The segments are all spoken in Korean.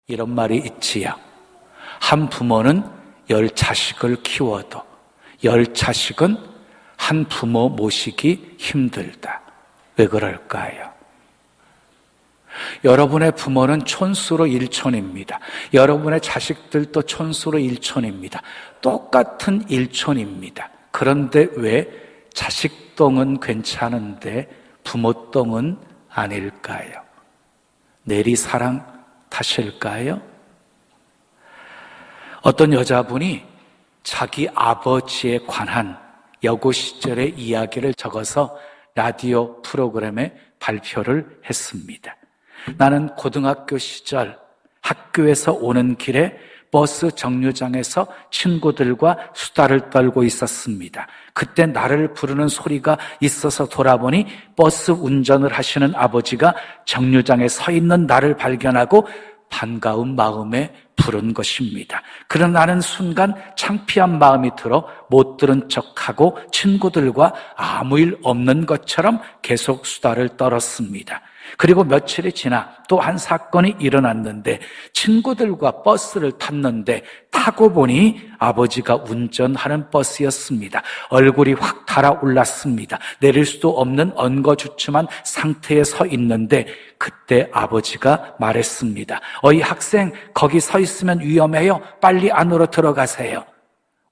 이런 말이 있지요. 한 부모는 10자식을 키워도 10자식은 한 부모 모시기 힘들다. 왜 그럴까요? 여러분의 부모는 촌수로 일촌입니다. 여러분의 자식들도 촌수로 일촌입니다. 똑같은 일촌입니다. 그런데 왜 자식 똥은 괜찮은데 부모 똥은 아닐까요? 내리사랑 탓일까요? 어떤 여자분이 자기 아버지에 관한 여고 시절의 이야기를 적어서 라디오 프로그램에 발표를 했습니다. 나는 고등학교 시절 학교에서 오는 길에 버스 정류장에서 친구들과 수다를 떨고 있었습니다. 그때 나를 부르는 소리가 있어서 돌아보니 버스 운전을 하시는 아버지가 정류장에 서 있는 나를 발견하고 반가운 마음에 부른 것입니다. 그러나 나는 순간 창피한 마음이 들어 못 들은 척하고 친구들과 아무 일 없는 것처럼 계속 수다를 떨었습니다. 그리고 며칠이 지나 또 한 사건이 일어났는데 친구들과 버스를 탔는데 타고 보니 아버지가 운전하는 버스였습니다. 얼굴이 확 달아올랐습니다. 내릴 수도 없는 엉거주춤한 상태에 서 있는데 그때 아버지가 말했습니다. 어이 학생, 거기 서 있으면 위험해요. 빨리 안으로 들어가세요.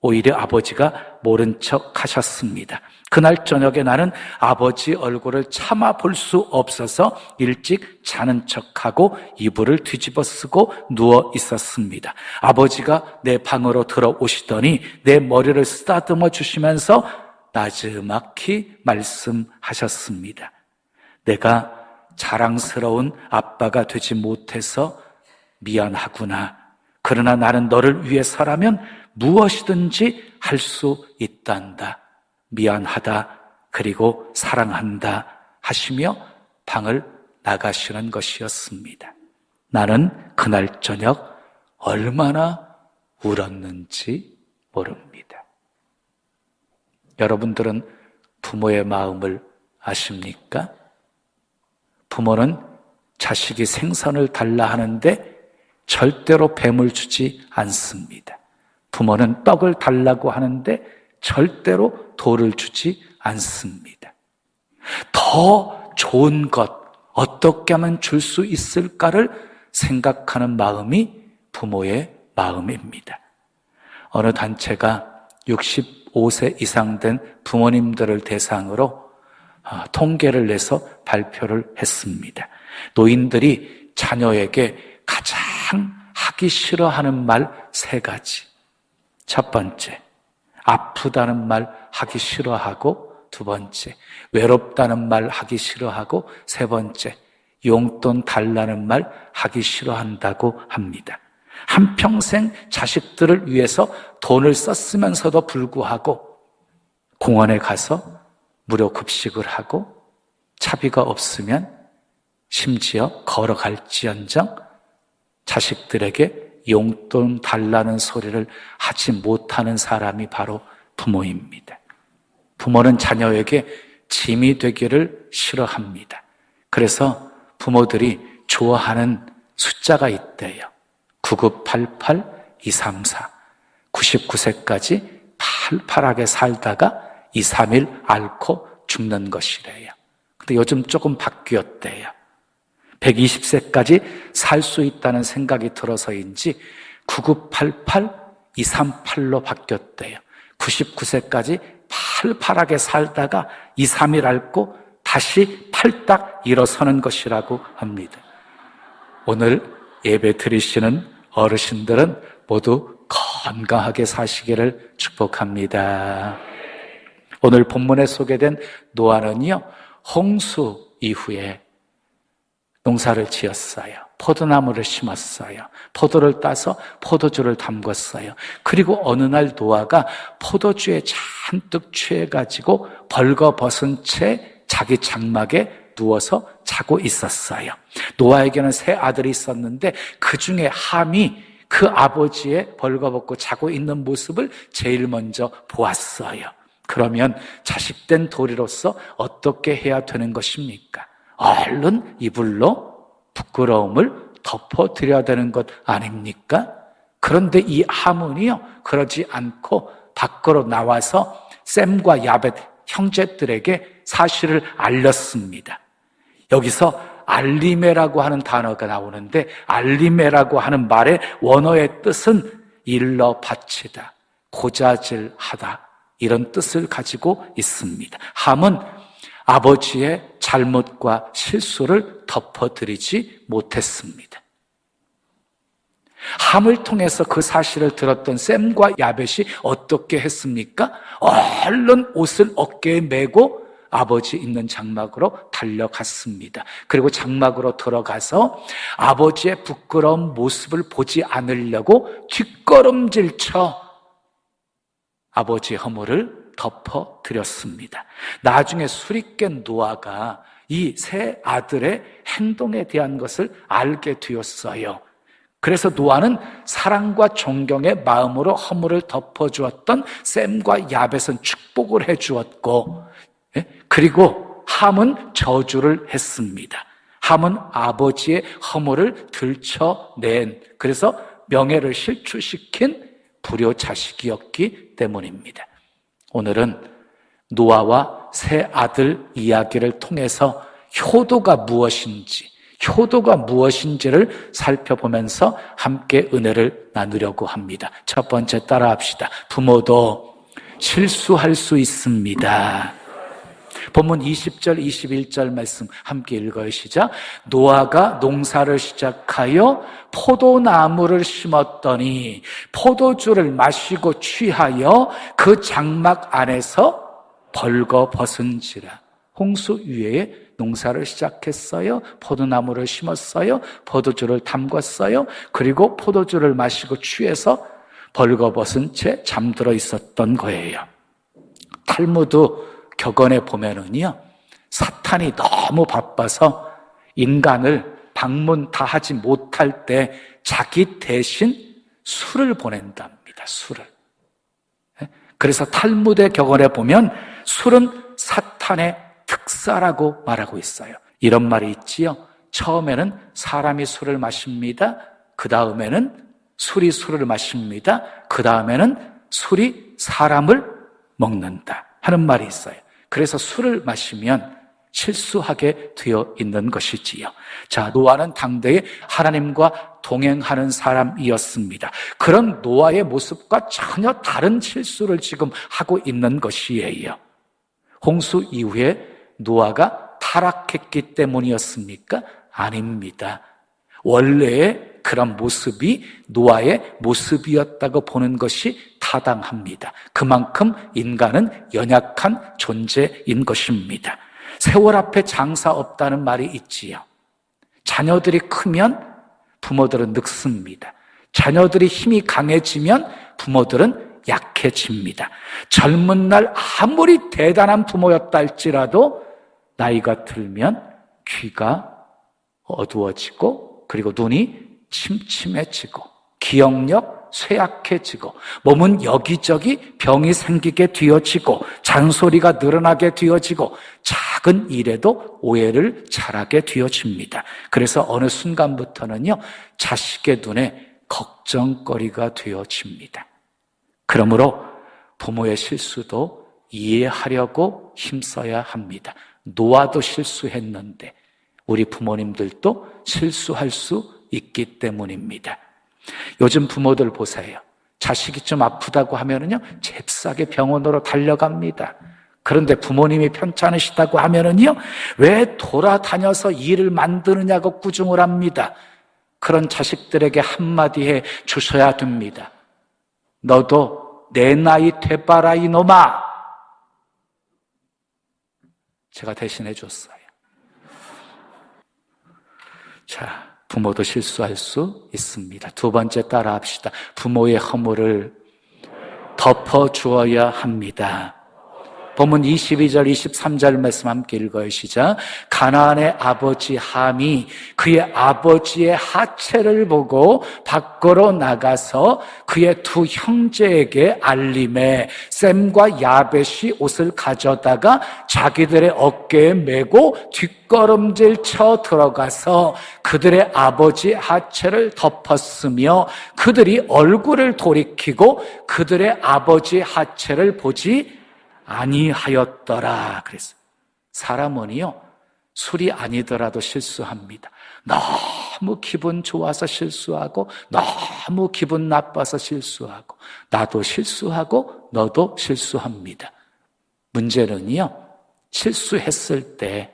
오히려 아버지가 모른 척 하셨습니다. 그날 저녁에 나는 아버지 얼굴을 참아 볼 수 없어서 일찍 자는 척하고 이불을 뒤집어 쓰고 누워 있었습니다. 아버지가 내 방으로 들어오시더니 내 머리를 쓰다듬어 주시면서 나지막히 말씀하셨습니다. 내가 자랑스러운 아빠가 되지 못해서 미안하구나. 그러나 나는 너를 위해서라면 무엇이든지 할 수 있단다. 미안하다. 그리고 사랑한다. 하시며 방을 나가시는 것이었습니다. 나는 그날 저녁 얼마나 울었는지 모릅니다. 여러분들은 부모의 마음을 아십니까? 부모는 자식이 생선을 달라 하는데 절대로 뱀을 주지 않습니다. 부모는 떡을 달라고 하는데 절대로 돌을 주지 않습니다. 더 좋은 것, 어떻게 하면 줄 수 있을까를 생각하는 마음이 부모의 마음입니다. 어느 단체가 65세 이상 된 부모님들을 대상으로 통계를 내서 발표를 했습니다. 노인들이 자녀에게 가장 하기 싫어하는 말 3가지. 첫 번째, 아프다는 말 하기 싫어하고, 두 번째, 외롭다는 말 하기 싫어하고, 세 번째, 용돈 달라는 말 하기 싫어한다고 합니다. 한평생 자식들을 위해서 돈을 썼으면서도 불구하고 공원에 가서 무료 급식을 하고 차비가 없으면 심지어 걸어갈지언정 자식들에게 용돈 달라는 소리를 하지 못하는 사람이 바로 부모입니다. 부모는 자녀에게 짐이 되기를 싫어합니다. 그래서 부모들이 좋아하는 숫자가 있대요. 9988-234 99세까지 팔팔하게 살다가 2, 3일 앓고 죽는 것이래요. 근데 요즘 조금 바뀌었대요. 120세까지 살 수 있다는 생각이 들어서인지 9988-238로 바뀌었대요. 99세까지 팔팔하게 살다가 2, 3일 앓고 다시 팔딱 일어서는 것이라고 합니다. 오늘 예배 드리시는 어르신들은 모두 건강하게 사시기를 축복합니다. 오늘 본문에 소개된 노아는요, 홍수 이후에 농사를 지었어요. 포도나무를 심었어요. 포도를 따서 포도주를 담궜어요. 그리고 어느 날 노아가 포도주에 잔뜩 취해가지고 벌거벗은 채 자기 장막에 누워서 자고 있었어요. 노아에게는 3 아들이 있었는데 그 중에 함이 그 아버지의 벌거벗고 자고 있는 모습을 제일 먼저 보았어요. 그러면 자식된 도리로서 어떻게 해야 되는 것입니까? 얼른 이불로 부끄러움을 덮어드려야 되는 것 아닙니까? 그런데 이 하문이요, 그러지 않고 밖으로 나와서 셈과 야벳 형제들에게 사실을 알렸습니다. 여기서 알리메라고 하는 단어가 나오는데, 알리메라고 하는 말의 원어의 뜻은 일러 바치다, 고자질하다, 이런 뜻을 가지고 있습니다. 함은 아버지의 잘못과 실수를 덮어드리지 못했습니다. 함을 통해서 그 사실을 들었던 셈과 야벳이 어떻게 했습니까? 얼른 옷을 어깨에 메고 아버지 있는 장막으로 달려갔습니다. 그리고 장막으로 들어가서 아버지의 부끄러운 모습을 보지 않으려고 뒷걸음질쳐 아버지의 허물을 덮어드렸습니다. 나중에 술이 깬 노아가 이 세 아들의 행동에 대한 것을 알게 되었어요. 그래서 노아는 사랑과 존경의 마음으로 허물을 덮어주었던 셈과 야벳은 축복을 해주었고, 그리고 함은 저주를 했습니다. 함은 아버지의 허물을 들춰낸, 그래서 명예를 실추시킨 불효 자식이었기 때문입니다. 오늘은 노아와 세 아들 이야기를 통해서 효도가 무엇인지를 살펴보면서 함께 은혜를 나누려고 합니다. 첫 번째 따라합시다. 부모도 실수할 수 있습니다. 본문 20절, 21절 말씀 함께 읽어요. 시작. 노아가 농사를 시작하여 포도나무를 심었더니 포도주를 마시고 취하여 그 장막 안에서 벌거벗은지라. 홍수 위에 농사를 시작했어요. 포도나무를 심었어요. 포도주를 담궜어요. 그리고 포도주를 마시고 취해서 벌거벗은 채 잠들어 있었던 거예요. 탈무드 격언에 보면은요, 사탄이 너무 바빠서 인간을 방문 다 하지 못할 때 자기 대신 술을 보낸답니다. 술을. 그래서 탈무드의 격언에 보면 술은 사탄의 특사라고 말하고 있어요. 이런 말이 있지요. 처음에는 사람이 술을 마십니다. 그 다음에는 술이 술을 마십니다. 그 다음에는 술이 사람을 먹는다 하는 말이 있어요. 그래서 술을 마시면 실수하게 되어 있는 것이지요. 자, 노아는 당대에 하나님과 동행하는 사람이었습니다. 그런 노아의 모습과 전혀 다른 실수를 지금 하고 있는 것이에요. 홍수 이후에 노아가 타락했기 때문이었습니까? 아닙니다. 원래의 그런 모습이 노아의 모습이었다고 보는 것이 타당합니다. 그만큼 인간은 연약한 존재인 것입니다. 세월 앞에 장사 없다는 말이 있지요. 자녀들이 크면 부모들은 늙습니다. 자녀들이 힘이 강해지면 부모들은 약해집니다. 젊은 날 아무리 대단한 부모였다 할지라도 나이가 들면 귀가 어두워지고, 그리고 눈이 침침해지고, 기억력 쇠약해지고, 몸은 여기저기 병이 생기게 되어지고, 잔소리가 늘어나게 되어지고, 작은 일에도 오해를 잘하게 되어집니다. 그래서 어느 순간부터는요, 자식의 눈에 걱정거리가 되어집니다. 그러므로 부모의 실수도 이해하려고 힘써야 합니다. 노아도 실수했는데 우리 부모님들도 실수할 수 있기 때문입니다. 요즘 부모들 보세요. 자식이 좀 아프다고 하면은요, 잽싸게 병원으로 달려갑니다. 그런데 부모님이 편찮으시다고 하면은요, 왜 돌아다녀서 일을 만드느냐고 꾸중을 합니다. 그런 자식들에게 한마디 해 주셔야 됩니다. 너도 내 나이 돼봐라 이놈아. 제가 대신해 줬어요. 자, 부모도 실수할 수 있습니다. 두 번째 따라합시다. 부모의 허물을 덮어주어야 합니다. 본문 22절 23절 말씀 함께 읽어요. 시작. 가나안의 아버지 함이 그의 아버지의 하체를 보고 밖으로 나가서 그의 두 형제에게 알림해 셈과 야벳이 옷을 가져다가 자기들의 어깨에 메고 뒷걸음질 쳐 들어가서 그들의 아버지 하체를 덮었으며 그들이 얼굴을 돌이키고 그들의 아버지 하체를 보지 아니하였더라. 그랬어요. 사람은요, 술이 아니더라도 실수합니다. 너무 기분 좋아서 실수하고 너무 기분 나빠서 실수하고 나도 실수하고 너도 실수합니다. 문제는요, 실수했을 때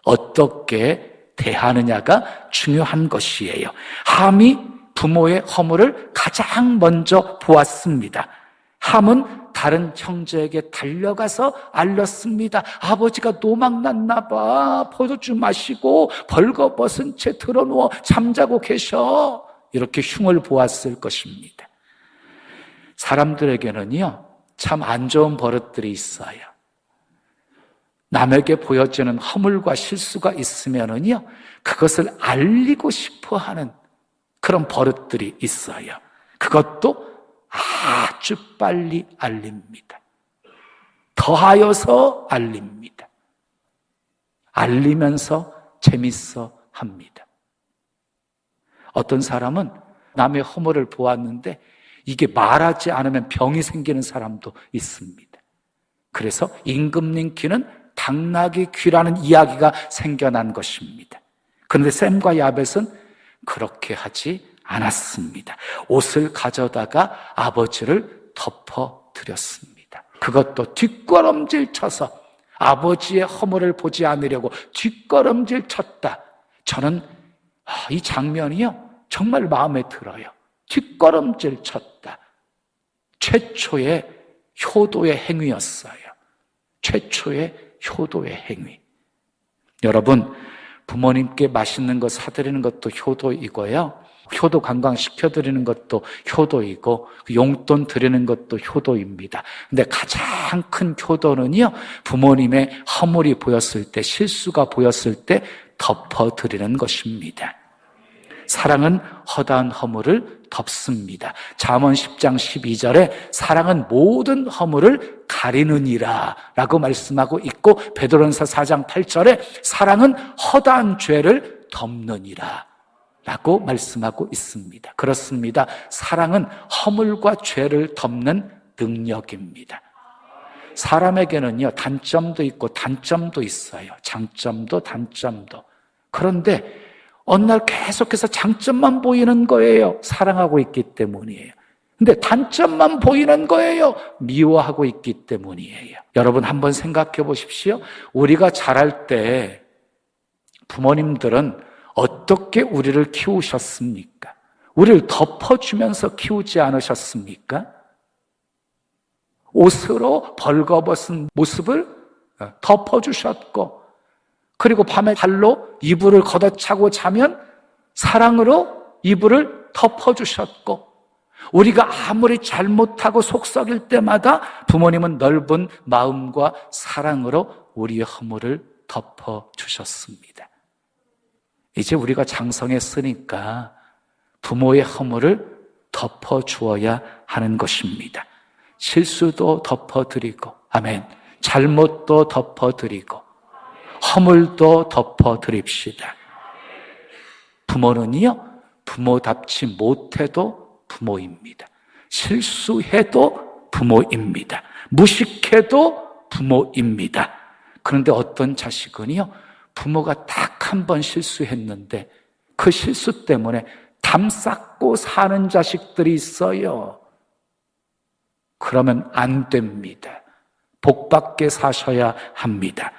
어떻게 대하느냐가 중요한 것이에요. 함이 부모의 허물을 가장 먼저 보았습니다. 함은 다른 형제에게 달려가서 알렸습니다. 아버지가 노망났나 봐. 포도주 마시고 벌거벗은 채 드러누워 잠자고 계셔. 이렇게 흉을 보았을 것입니다. 사람들에게는요, 참 안 좋은 버릇들이 있어요. 남에게 보여지는 허물과 실수가 있으면은요, 그것을 알리고 싶어 하는 그런 버릇들이 있어요. 그것도 아주 빨리 알립니다. 더하여서 알립니다. 알리면서 재밌어 합니다. 어떤 사람은 남의 허물을 보았는데 이게 말하지 않으면 병이 생기는 사람도 있습니다. 그래서 임금님 귀는 당나귀 귀라는 이야기가 생겨난 것입니다. 그런데 셈과 야벳은 그렇게 하지 않았습니다. 옷을 가져다가 아버지를 덮어드렸습니다. 그것도 뒷걸음질 쳐서 아버지의 허물을 보지 않으려고 뒷걸음질 쳤다. 저는 이 장면이요, 정말 마음에 들어요. 뒷걸음질 쳤다. 최초의 효도의 행위였어요. 최초의 효도의 행위. 여러분, 부모님께 맛있는 거 사드리는 것도 효도이고요, 효도 관광시켜드리는 것도 효도이고 용돈 드리는 것도 효도입니다. 근데 가장 큰 효도는요, 부모님의 허물이 보였을 때, 실수가 보였을 때 덮어드리는 것입니다. 사랑은 허다한 허물을 덮습니다. 잠언 10장 12절에 사랑은 모든 허물을 가리느니라 라고 말씀하고 있고, 베드로전서 4장 8절에 사랑은 허다한 죄를 덮느니라 라고 말씀하고 있습니다. 그렇습니다. 사랑은 허물과 죄를 덮는 능력입니다. 사람에게는요, 단점도 있고 단점도 있어요. 장점도 단점도. 그런데 어느 날 계속해서 장점만 보이는 거예요. 사랑하고 있기 때문이에요. 근데 단점만 보이는 거예요. 미워하고 있기 때문이에요. 여러분 한번 생각해 보십시오. 우리가 자랄 때 부모님들은 어떻게 우리를 키우셨습니까? 우리를 덮어주면서 키우지 않으셨습니까? 옷으로 벌거벗은 모습을 덮어주셨고, 그리고 밤에 발로 이불을 걷어차고 자면 사랑으로 이불을 덮어주셨고, 우리가 아무리 잘못하고 속썩일 때마다 부모님은 넓은 마음과 사랑으로 우리의 허물을 덮어주셨습니다. 이제 우리가 장성했으니까 부모의 허물을 덮어주어야 하는 것입니다. 실수도 덮어드리고, 아멘, 잘못도 덮어드리고, 허물도 덮어드립시다. 부모는요, 부모답지 못해도 부모입니다. 실수해도 부모입니다. 무식해도 부모입니다. 그런데 어떤 자식은요, 부모가 딱 한 번 실수했는데 그 실수 때문에 담 쌓고 사는 자식들이 있어요. 그러면 안 됩니다. 복받게 사셔야 합니다.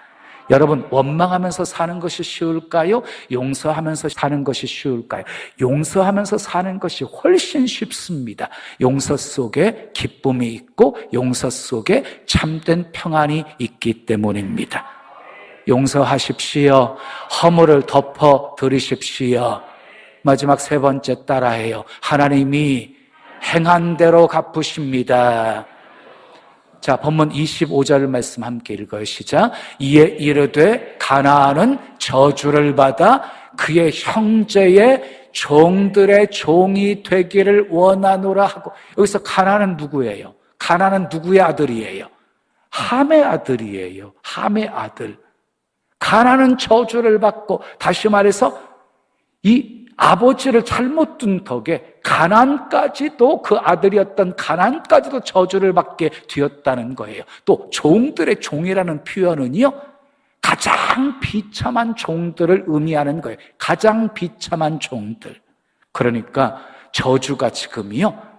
여러분, 원망하면서 사는 것이 쉬울까요? 용서하면서 사는 것이 쉬울까요? 용서하면서 사는 것이 훨씬 쉽습니다. 용서 속에 기쁨이 있고 용서 속에 참된 평안이 있기 때문입니다. 용서하십시오. 허물을 덮어드리십시오. 마지막 세 번째 따라해요. 하나님이 행한 대로 갚으십니다. 자, 본문 25절 말씀 함께 읽어요. 시작. 이에 이르되 가나안은 저주를 받아 그의 형제의 종들의 종이 되기를 원하노라 하고, 여기서 가나안은 누구예요? 가나안은 누구의 아들이에요? 함의 아들이에요. 함의 아들. 가나안은 저주를 받고, 다시 말해서 이 아버지를 잘못 둔 덕에 가나안까지도, 그 아들이었던 가나안까지도 저주를 받게 되었다는 거예요. 또 종들의 종이라는 표현은요, 가장 비참한 종들을 의미하는 거예요. 가장 비참한 종들. 그러니까 저주가 지금이요,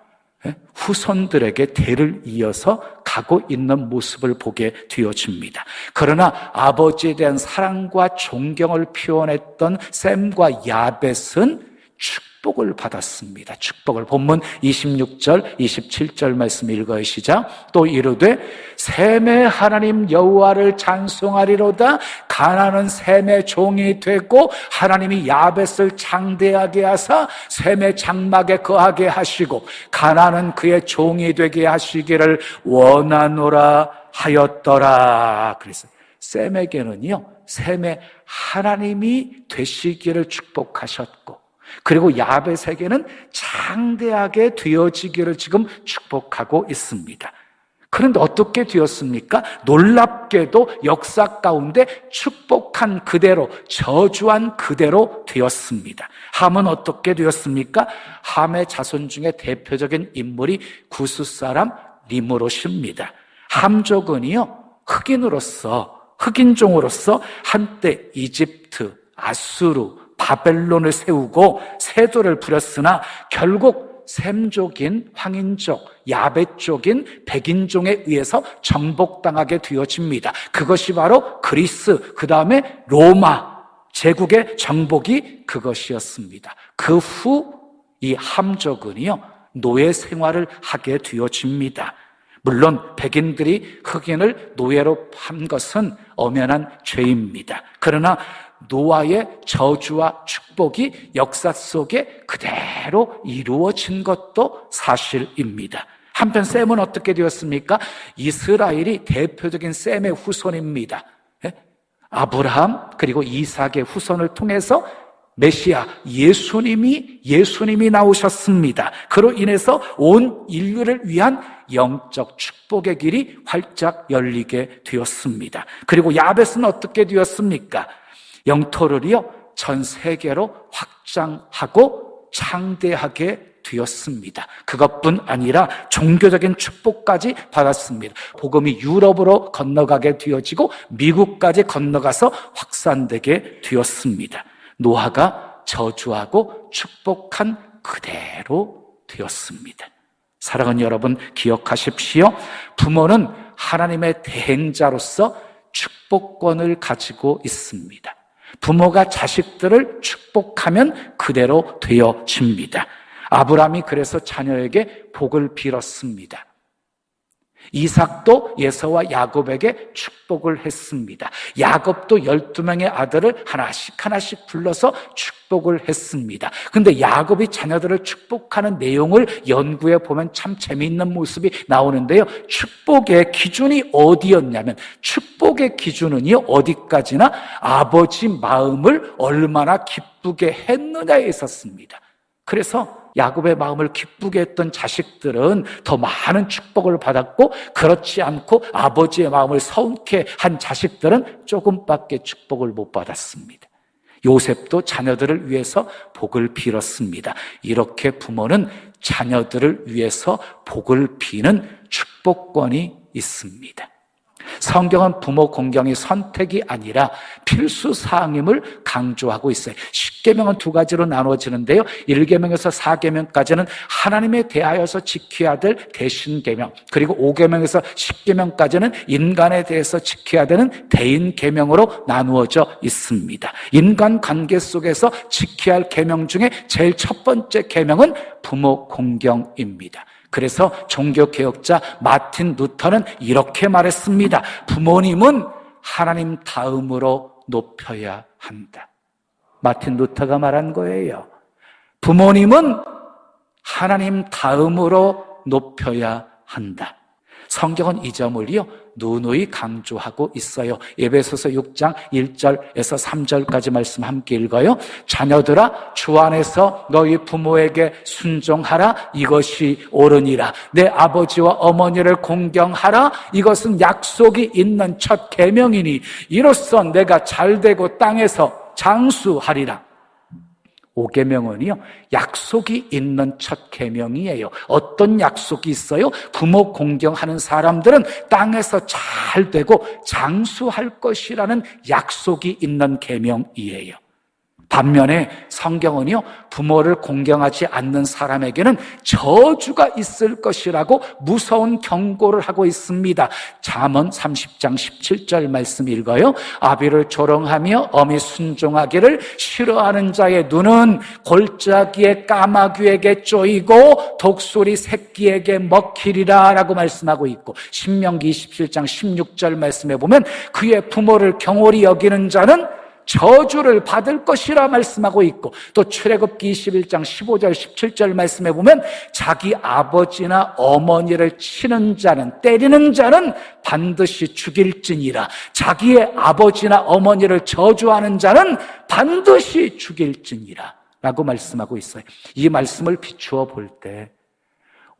후손들에게 대를 이어서 가고 있는 모습을 보게 되어집니다. 그러나 아버지에 대한 사랑과 존경을 표현했던 셈과 야벳은 축복을 받았습니다. 축복을. 본문 26절, 27절 말씀 읽어요. 시작. 또 이르되 셈의 하나님 여호와를 찬송하리로다. 가나안은 셈의 종이 되고 하나님이 야벳을 장대하게 하사 셈의 장막에 거하게 하시고 가나안은 그의 종이 되게 하시기를 원하노라 하였더라. 그래서 셈에게는요, 셈의 하나님이 되시기를 축복하셨고, 그리고 야벳에게는 장대하게 되어지기를 지금 축복하고 있습니다. 그런데 어떻게 되었습니까? 놀랍게도 역사 가운데 축복한 그대로, 저주한 그대로 되었습니다. 함은 어떻게 되었습니까? 함의 자손 중에 대표적인 인물이 구스 사람 니므롯입니다. 함족은요, 흑인종으로서 한때 이집트, 아수르, 바벨론을 세우고 세도를 부렸으나 결국 셈족인 황인족, 야벳족인 백인종에 의해서 정복당하게 되어집니다. 그것이 바로 그리스, 그 다음에 로마 제국의 정복이 그것이었습니다. 그 후 이 함족은요, 노예 생활을 하게 되어집니다. 물론 백인들이 흑인을 노예로 한 것은 엄연한 죄입니다. 그러나 노아의 저주와 축복이 역사 속에 그대로 이루어진 것도 사실입니다. 한편 셈은 어떻게 되었습니까? 이스라엘이 대표적인 셈의 후손입니다. 아브라함 그리고 이삭의 후손을 통해서 메시아 예수님이 나오셨습니다. 그로 인해서 온 인류를 위한 영적 축복의 길이 활짝 열리게 되었습니다. 그리고 야벳은 어떻게 되었습니까? 영토를요, 전 세계로 확장하고 창대하게 되었습니다. 그것뿐 아니라 종교적인 축복까지 받았습니다. 복음이 유럽으로 건너가게 되어지고 미국까지 건너가서 확산되게 되었습니다. 노아가 저주하고 축복한 그대로 되었습니다. 사랑하는 여러분, 기억하십시오. 부모는 하나님의 대행자로서 축복권을 가지고 있습니다. 부모가 자식들을 축복하면 그대로 되어집니다. 아브라함이 그래서 자녀에게 복을 빌었습니다. 이삭도 에서와 야곱에게 축복을 했습니다. 야곱도 12명의 아들을 하나씩 불러서 축복을 했습니다. 근데 야곱이 자녀들을 축복하는 내용을 연구해 보면 참 재미있는 모습이 나오는데요. 축복의 기준이 어디였냐면, 축복의 기준은요, 어디까지나 아버지 마음을 얼마나 기쁘게 했느냐에 있었습니다. 그래서 야곱의 마음을 기쁘게 했던 자식들은 더 많은 축복을 받았고, 그렇지 않고 아버지의 마음을 서운케 한 자식들은 조금밖에 축복을 못 받았습니다. 요셉도 자녀들을 위해서 복을 빌었습니다. 이렇게 부모는 자녀들을 위해서 복을 비는 축복권이 있습니다. 성경은 부모 공경이 선택이 아니라 필수 사항임을 강조하고 있어요. 10계명은 두 가지로 나누어지는데요, 1계명에서 4계명까지는 하나님에 대하여서 지켜야 될 대신계명, 그리고 5계명에서 10계명까지는 인간에 대해서 지켜야 되는 대인계명으로 나누어져 있습니다. 인간관계 속에서 지켜야 할 계명 중에 제일 첫 번째 계명은 부모 공경입니다. 그래서 종교개혁자 마틴 루터는 이렇게 말했습니다. 부모님은 하나님 다음으로 높여야 한다. 마틴 루터가 말한 거예요. 부모님은 하나님 다음으로 높여야 한다. 성경은 이 점을요 누누이 강조하고 있어요. 에베소서 6장 1절에서 3절까지 말씀 함께 읽어요. 자녀들아 주 안에서 너희 부모에게 순종하라. 이것이 옳으니라. 내 아버지와 어머니를 공경하라. 이것은 약속이 있는 첫 계명이니 이로써 내가 잘되고 땅에서 장수하리라. 5계명은요 약속이 있는 첫 계명이에요. 어떤 약속이 있어요? 부모 공경하는 사람들은 땅에서 잘 되고 장수할 것이라는 약속이 있는 계명이에요. 반면에 성경은요 부모를 공경하지 않는 사람에게는 저주가 있을 것이라고 무서운 경고를 하고 있습니다. 잠언 30장 17절 말씀 읽어요. 아비를 조롱하며 어미 순종하기를 싫어하는 자의 눈은 골짜기의 까마귀에게 쪼이고 독수리 새끼에게 먹히리라 라고 말씀하고 있고, 신명기 27장 16절 말씀에 보면 그의 부모를 경홀히 여기는 자는 저주를 받을 것이라 말씀하고 있고, 또 출애굽기 21장 15절 17절 말씀에 보면 자기 아버지나 어머니를 치는 자는, 때리는 자는 반드시 죽일지니라. 자기의 아버지나 어머니를 저주하는 자는 반드시 죽일지니라 라고 말씀하고 있어요. 이 말씀을 비추어 볼 때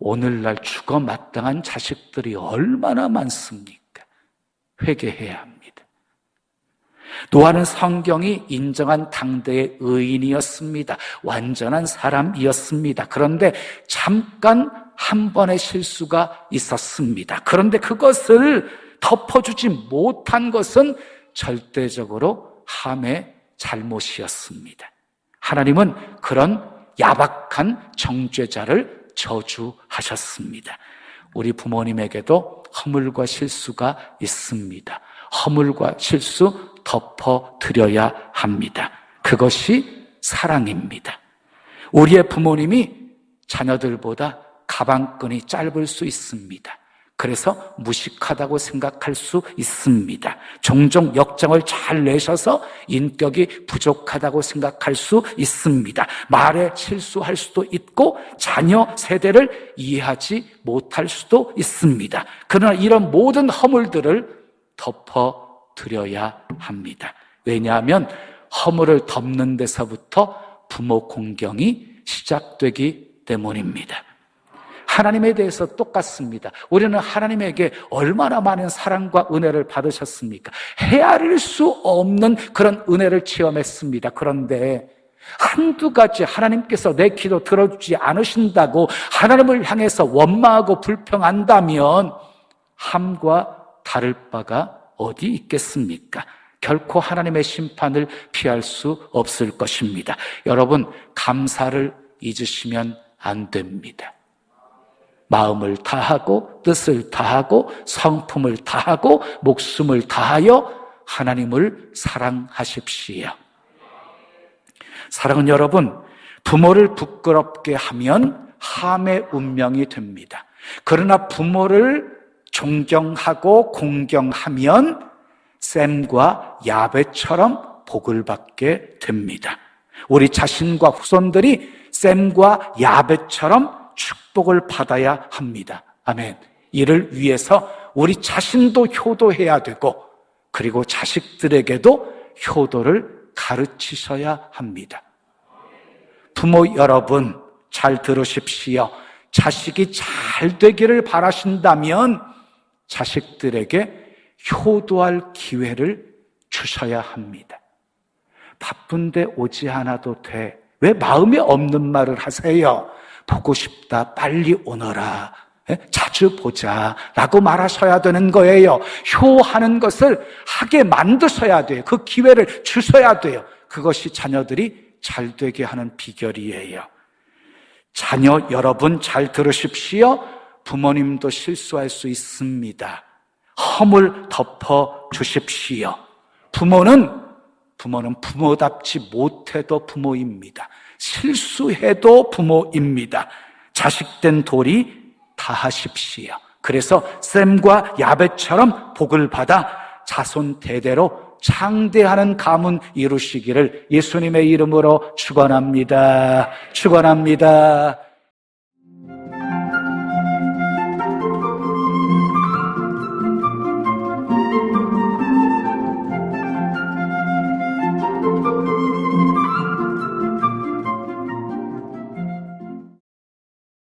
오늘날 죽어 마땅한 자식들이 얼마나 많습니까? 회개해야 합니다. 노아는 성경이 인정한 당대의 의인이었습니다. 완전한 사람이었습니다. 그런데 잠깐 한 번의 실수가 있었습니다. 그런데 그것을 덮어주지 못한 것은 절대적으로 함의 잘못이었습니다. 하나님은 그런 야박한 정죄자를 저주하셨습니다. 우리 부모님에게도 허물과 실수가 있습니다. 허물과 실수 덮어드려야 합니다. 그것이 사랑입니다. 우리의 부모님이 자녀들보다 가방끈이 짧을 수 있습니다. 그래서 무식하다고 생각할 수 있습니다. 종종 역정을 잘 내셔서 인격이 부족하다고 생각할 수 있습니다. 말에 실수할 수도 있고 자녀 세대를 이해하지 못할 수도 있습니다. 그러나 이런 모든 허물들을 덮어드려야 합니다. 왜냐하면 허물을 덮는 데서부터 부모 공경이 시작되기 때문입니다. 하나님에 대해서 똑같습니다. 우리는 하나님에게 얼마나 많은 사랑과 은혜를 받으셨습니까? 헤아릴 수 없는 그런 은혜를 체험했습니다. 그런데 한두 가지 하나님께서 내 기도 들어주지 않으신다고 하나님을 향해서 원망하고 불평한다면 함과 다를 바가 어디 있겠습니까? 결코 하나님의 심판을 피할 수 없을 것입니다. 여러분, 감사를 잊으시면 안 됩니다. 마음을 다하고 뜻을 다하고 성품을 다하고 목숨을 다하여 하나님을 사랑하십시오. 사랑은 여러분, 부모를 부끄럽게 하면 함의 운명이 됩니다. 그러나 부모를 존경하고 공경하면 셈과 야벳처럼 복을 받게 됩니다. 우리 자신과 후손들이 셈과 야벳처럼 축복을 받아야 합니다. 아멘. 이를 위해서 우리 자신도 효도해야 되고, 그리고 자식들에게도 효도를 가르치셔야 합니다. 부모 여러분, 잘 들으십시오. 자식이 잘 되기를 바라신다면 자식들에게 효도할 기회를 주셔야 합니다. 바쁜데 오지 않아도 돼. 왜 마음에 없는 말을 하세요? 보고 싶다, 빨리 오너라, 자주 보자 라고 말하셔야 되는 거예요. 효하는 것을 하게 만드셔야 돼요. 그 기회를 주셔야 돼요. 그것이 자녀들이 잘 되게 하는 비결이에요. 자녀 여러분, 잘 들으십시오. 부모님도 실수할 수 있습니다. 허물 덮어 주십시오. 부모는 부모답지 못해도 부모입니다. 실수해도 부모입니다. 자식된 도리 다하십시오. 그래서 셈과 야벳처럼 복을 받아 자손 대대로 창대하는 가문 이루시기를 예수님의 이름으로 축원합니다. 축원합니다.